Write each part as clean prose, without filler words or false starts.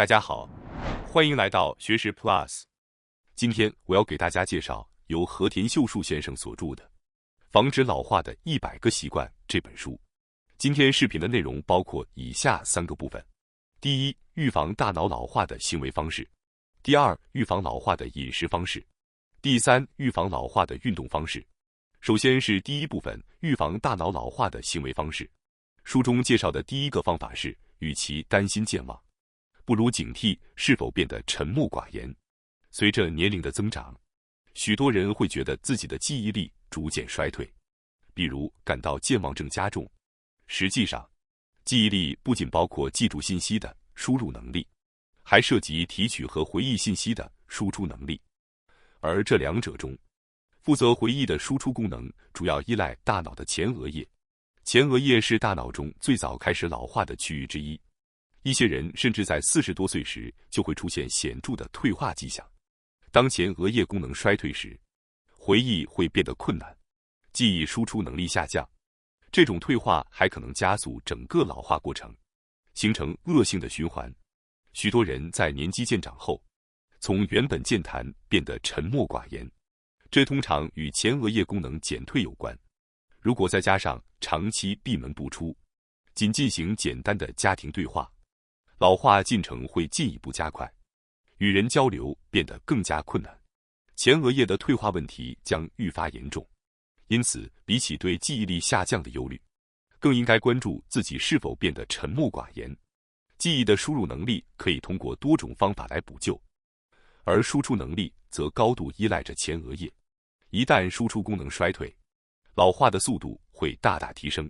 大家好，欢迎来到学识 Plus。今天我要给大家介绍由和田秀树先生所著的《防止老化的100个习惯》这本书。今天视频的内容包括以下3个部分：第一，预防大脑老化的行为方式；第二，预防老化的饮食方式；第三，预防老化的运动方式。首先是第一部分，预防大脑老化的行为方式。书中介绍的第一个方法是，与其担心健忘，不如警惕是否变得沉默寡言。随着年龄的增长，许多人会觉得自己的记忆力逐渐衰退，比如感到健忘症加重。实际上，记忆力不仅包括记住信息的输入能力，还涉及提取和回忆信息的输出能力。而这两者中，负责回忆的输出功能主要依赖大脑的前额叶。前额叶是大脑中最早开始老化的区域之一，一些人甚至在40多岁时就会出现显著的退化迹象。当前额叶功能衰退时，回忆会变得困难，记忆输出能力下降。这种退化还可能加速整个老化过程，形成恶性的循环。许多人在年纪渐长后，从原本健谈变得沉默寡言，这通常与前额叶功能减退有关。如果再加上长期闭门不出，仅进行简单的家庭对话，老化进程会进一步加快，与人交流变得更加困难，前额叶的退化问题将愈发严重。因此，比起对记忆力下降的忧虑，更应该关注自己是否变得沉默寡言。记忆的输入能力可以通过多种方法来补救，而输出能力则高度依赖着前额叶。一旦输出功能衰退，老化的速度会大大提升。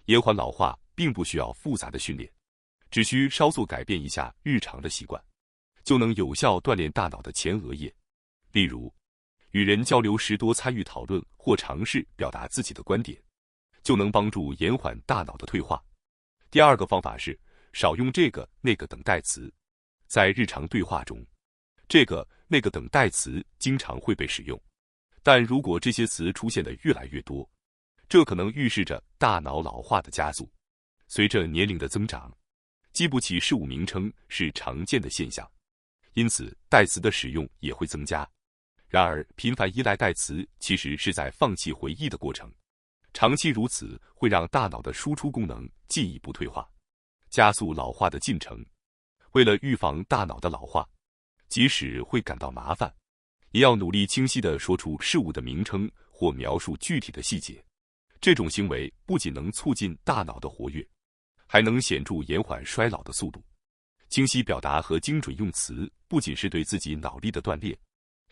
延缓老化并不需要复杂的训练，只需稍作改变一下日常的习惯，就能有效锻炼大脑的前额叶。例如，与人交流时多参与讨论或尝试表达自己的观点，就能帮助延缓大脑的退化。第二个方法是，少用这个那个等代词。在日常对话中，这个那个等代词经常会被使用，但如果这些词出现的越来越多，这可能预示着大脑老化的加速。随着年龄的增长，记不起事物名称是常见的现象，因此代词的使用也会增加。然而，频繁依赖代词其实是在放弃回忆的过程，长期如此会让大脑的输出功能进一步退化，加速老化的进程。为了预防大脑的老化，即使会感到麻烦，也要努力清晰地说出事物的名称或描述具体的细节。这种行为不仅能促进大脑的活跃，还能显著延缓衰老的速度。清晰表达和精准用词不仅是对自己脑力的锻炼，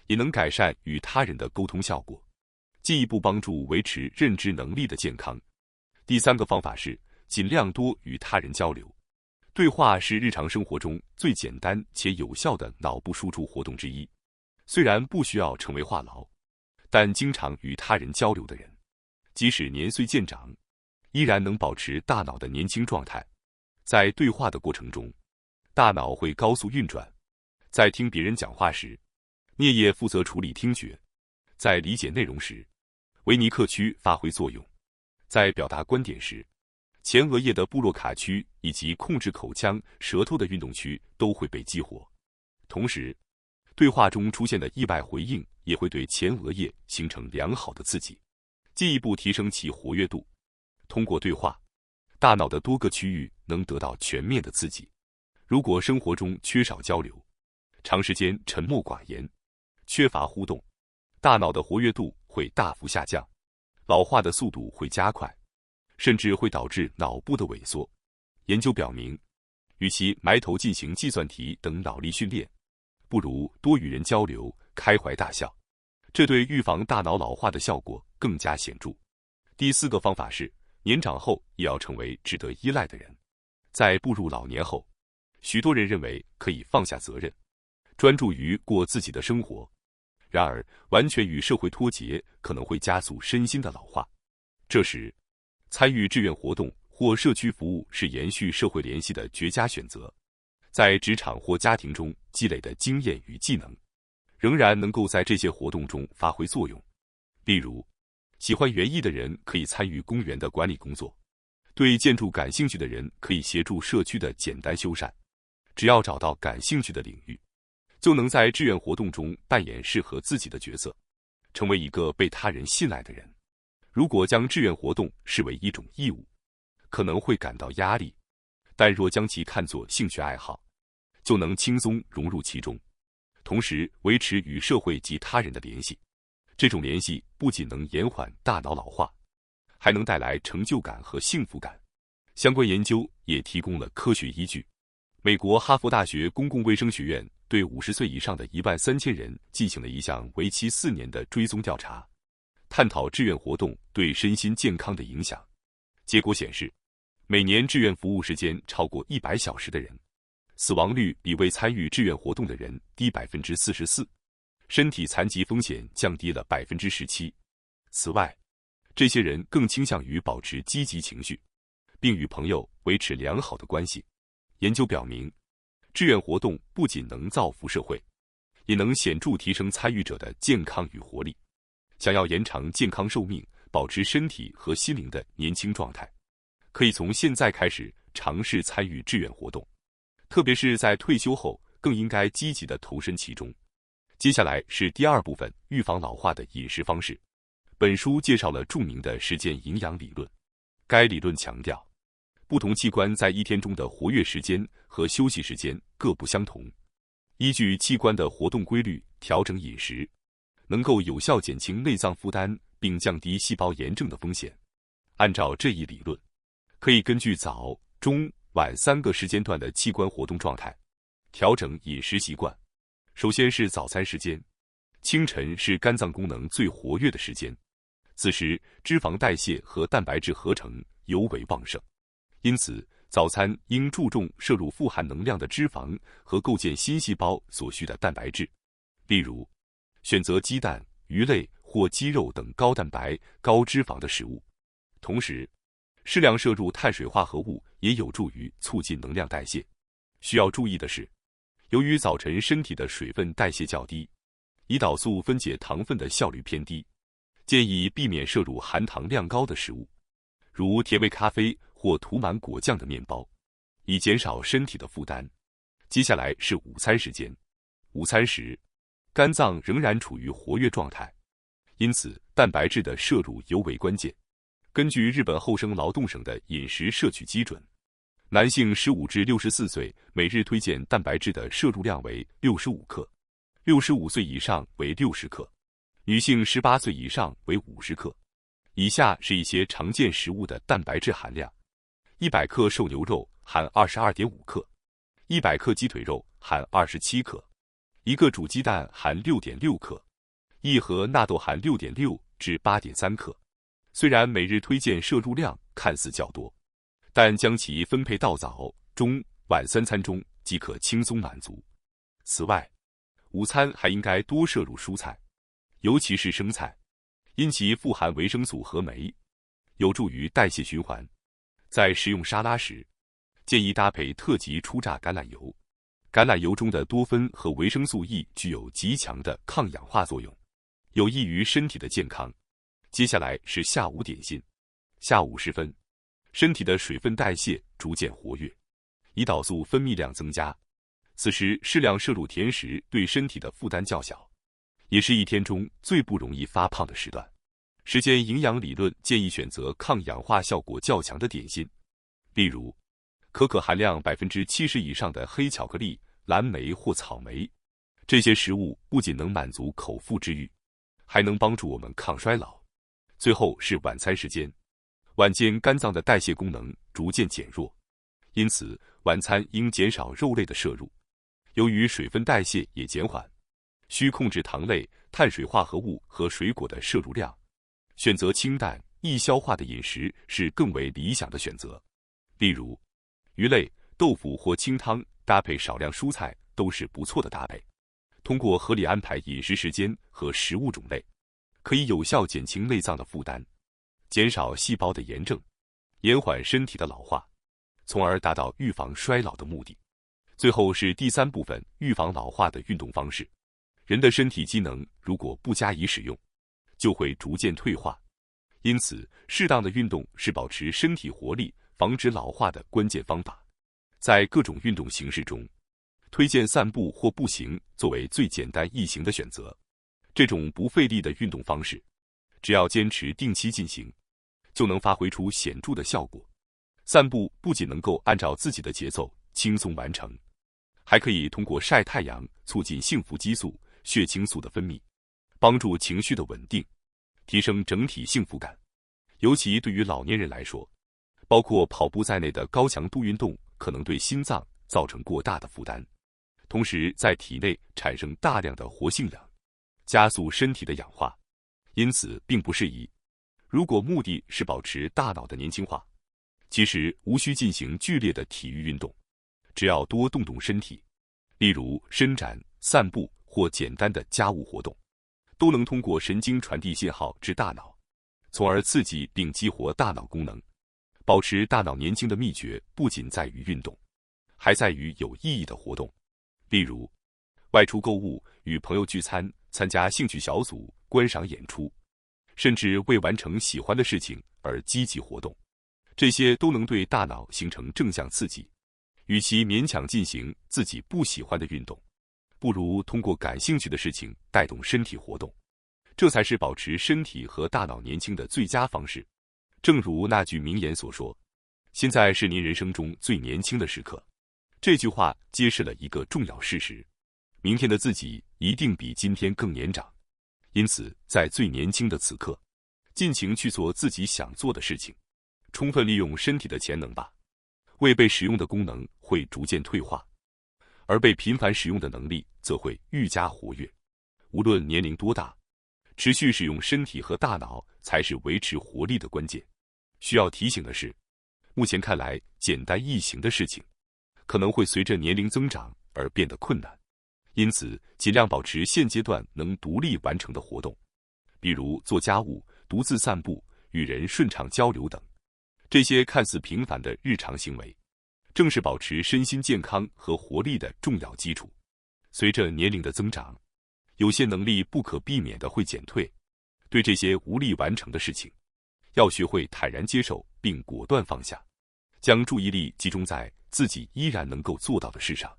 也能改善与他人的沟通效果，进一步帮助维持认知能力的健康。第三个方法是，尽量多与他人交流。对话是日常生活中最简单且有效的脑部输出活动之一。虽然不需要成为话痨，但经常与他人交流的人，即使年岁渐长，依然能保持大脑的年轻状态。在对话的过程中，大脑会高速运转。在听别人讲话时，颞叶负责处理听觉；在理解内容时，维尼克区发挥作用；在表达观点时，前额叶的布洛卡区以及控制口腔、舌头的运动区都会被激活。同时，对话中出现的意外回应也会对前额叶形成良好的刺激，进一步提升其活跃度。通过对话，大脑的多个区域能得到全面的刺激。如果生活中缺少交流，长时间沉默寡言，缺乏互动，大脑的活跃度会大幅下降，老化的速度会加快，甚至会导致脑部的萎缩。研究表明，与其埋头进行计算题等脑力训练，不如多与人交流，开怀大笑，这对预防大脑老化的效果更加显著。第四个方法是，年长后也要成为值得依赖的人。在步入老年后，许多人认为可以放下责任，专注于过自己的生活。然而，完全与社会脱节可能会加速身心的老化。这时，参与志愿活动或社区服务是延续社会联系的绝佳选择。在职场或家庭中积累的经验与技能，仍然能够在这些活动中发挥作用。例如，喜欢园艺的人可以参与公园的管理工作，对建筑感兴趣的人可以协助社区的简单修缮。只要找到感兴趣的领域，就能在志愿活动中扮演适合自己的角色，成为一个被他人信赖的人。如果将志愿活动视为一种义务，可能会感到压力，但若将其看作兴趣爱好，就能轻松融入其中，同时维持与社会及他人的联系。这种联系不仅能延缓大脑老化，还能带来成就感和幸福感。相关研究也提供了科学依据。美国哈佛大学公共卫生学院对50岁以上的13000人进行了一项为期4年的追踪调查，探讨志愿活动对身心健康的影响。结果显示，每年志愿服务时间超过100小时的人，死亡率比未参与志愿活动的人低44%，身体残疾风险降低了17%。此外，这些人更倾向于保持积极情绪，并与朋友维持良好的关系。研究表明，志愿活动不仅能造福社会，也能显著提升参与者的健康与活力。想要延长健康寿命，保持身体和心灵的年轻状态，可以从现在开始尝试参与志愿活动，特别是在退休后，更应该积极地投身其中。接下来是第二部分，预防老化的饮食方式。本书介绍了著名的时间营养理论。该理论强调，不同器官在一天中的活跃时间和休息时间各不相同，依据器官的活动规律调整饮食，能够有效减轻内脏负担，并降低细胞炎症的风险。按照这一理论，可以根据早、中、晚3个时间段的器官活动状态，调整饮食习惯。首先是早餐时间，清晨是肝脏功能最活跃的时间，此时脂肪代谢和蛋白质合成尤为旺盛，因此早餐应注重摄入富含能量的脂肪和构建新细胞所需的蛋白质，例如选择鸡蛋、鱼类或鸡肉等高蛋白、高脂肪的食物。同时，适量摄入碳水化合物也有助于促进能量代谢。需要注意的是，由于早晨身体的水分代谢较低，胰岛素分解糖分的效率偏低，建议避免摄入含糖量高的食物，如甜味咖啡或涂满果酱的面包，以减少身体的负担。接下来是午餐时间，午餐时，肝脏仍然处于活跃状态，因此蛋白质的摄入尤为关键。根据日本厚生劳动省的饮食摄取基准，男性15至64岁每日推荐蛋白质的摄入量为65克，65岁以上为60克，女性18岁以上为50克。以下是一些常见食物的蛋白质含量：100克瘦牛肉含22.5克，100克鸡腿肉含27克，1个煮鸡蛋含6.6克，1盒纳豆含6.6至8.3克。虽然每日推荐摄入量看似较多，但将其分配到早、中、晚3餐中即可轻松满足。此外，午餐还应该多摄入蔬菜，尤其是生菜，因其富含维生素和镁，有助于代谢循环。在食用沙拉时，建议搭配特级初榨橄榄油。橄榄油中的多酚和维生素 E 具有极强的抗氧化作用，有益于身体的健康。接下来是下午点心。下午时分，身体的水分代谢逐渐活跃，胰岛素分泌量增加，此时适量摄入甜食对身体的负担较小，也是一天中最不容易发胖的时段。时间营养理论建议选择抗氧化效果较强的点心，例如可可含量70%以上的黑巧克力、蓝莓或草莓。这些食物不仅能满足口腹之欲，还能帮助我们抗衰老。最后是晚餐时间，晚间肝脏的代谢功能逐渐减弱，因此晚餐应减少肉类的摄入。由于水分代谢也减缓，需控制糖类、碳水化合物和水果的摄入量，选择清淡、易消化的饮食是更为理想的选择。例如，鱼类、豆腐或清汤搭配少量蔬菜都是不错的搭配。通过合理安排饮食时间和食物种类，可以有效减轻内脏的负担，减少细胞的炎症，延缓身体的老化，从而达到预防衰老的目的。最后是第三部分，预防老化的运动方式。人的身体机能如果不加以使用，就会逐渐退化，因此适当的运动是保持身体活力、防止老化的关键方法。在各种运动形式中，推荐散步或步行作为最简单易行的选择。这种不费力的运动方式，只要坚持定期进行，就能发挥出显著的效果。散步不仅能够按照自己的节奏轻松完成，还可以通过晒太阳促进幸福激素、血清素的分泌，帮助情绪的稳定，提升整体幸福感。尤其对于老年人来说，包括跑步在内的高强度运动可能对心脏造成过大的负担，同时在体内产生大量的活性氧，加速身体的氧化，因此并不适宜。如果目的是保持大脑的年轻化，其实无需进行剧烈的体育运动，只要多动动身体，例如伸展、散步或简单的家务活动，都能通过神经传递信号至大脑，从而刺激并激活大脑功能。保持大脑年轻的秘诀不仅在于运动，还在于有意义的活动，例如外出购物、与朋友聚餐、参加兴趣小组、观赏演出，甚至为完成喜欢的事情而积极活动。这些都能对大脑形成正向刺激。与其勉强进行自己不喜欢的运动，不如通过感兴趣的事情带动身体活动，这才是保持身体和大脑年轻的最佳方式。正如那句名言所说，现在是您人生中最年轻的时刻。这句话揭示了一个重要事实：明天的自己一定比今天更年长。因此，在最年轻的此刻，尽情去做自己想做的事情，充分利用身体的潜能吧。未被使用的功能会逐渐退化，而被频繁使用的能力则会愈加活跃。无论年龄多大，持续使用身体和大脑才是维持活力的关键。需要提醒的是，目前看来简单易行的事情，可能会随着年龄增长而变得困难，因此尽量保持现阶段能独立完成的活动，比如做家务、独自散步、与人顺畅交流等。这些看似平凡的日常行为，正是保持身心健康和活力的重要基础。随着年龄的增长，有些能力不可避免的会减退，对这些无力完成的事情，要学会坦然接受并果断放下，将注意力集中在自己依然能够做到的事上。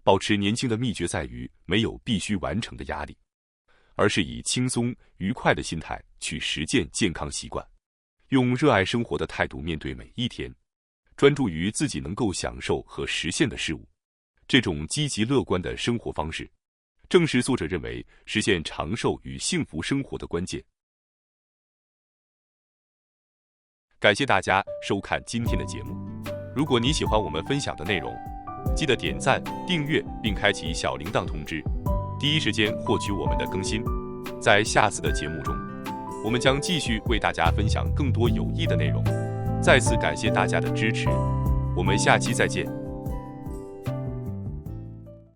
保持年轻的秘诀在于没有必须完成的压力，而是以轻松愉快的心态去实践健康习惯，用热爱生活的态度面对每一天，专注于自己能够享受和实现的事物。这种积极乐观的生活方式，正是作者认为实现长寿与幸福生活的关键。感谢大家收看今天的节目。如果你喜欢我们分享的内容，记得点赞、订阅并开启小铃铛通知，第一时间获取我们的更新。在下次的节目中，我们将继续为大家分享更多有益的内容。再次感谢大家的支持，我们下期再见。